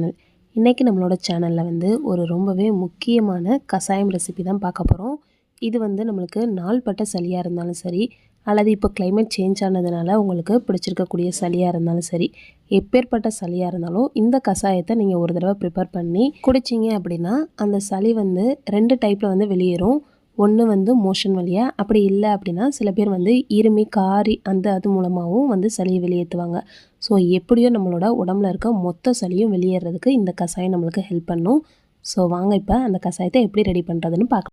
Channel. இன்றைக்கி நம்மளோட சேனலில் வந்து ஒரு ரொம்பவே முக்கியமான கஷாயம் ரெசிபி தான் பார்க்க போகிறோம். இது வந்து நம்மளுக்கு நாள்பட்ட சளியாக இருந்தாலும் சரி, அல்லது இப்போ கிளைமேட் சேஞ்ச் ஆனதுனால உங்களுக்கு பிடிச்சிருக்கக்கூடிய சளியாக இருந்தாலும் சரி, எப்பேற்பட்ட சளியாக இருந்தாலும் இந்த கஷாயத்தை நீங்கள் ஒரு தடவை ப்ரிப்பேர் பண்ணி குடிச்சிங்க அப்படின்னா அந்த சளி வந்து 2 டைப்பில் வந்து வெளியேறும். ஒன்று வந்து மோஷன் வழியாக, அப்படி இல்லை அப்படின்னா சில பேர் வந்து இருமி காரி அது மூலமாகவும் வந்து சளியை வெளியேற்றுவாங்க. ஸோ எப்படியோ நம்மளோட உடம்புல இருக்க மொத்த சளியும் வெளியேறதுக்கு இந்த கஷாயம் நம்மளுக்கு ஹெல்ப் பண்ணும். ஸோ வாங்க இப்போ அந்த கஷாயத்தை எப்படி ரெடி பண்ணுறதுன்னு பார்க்கலாம்.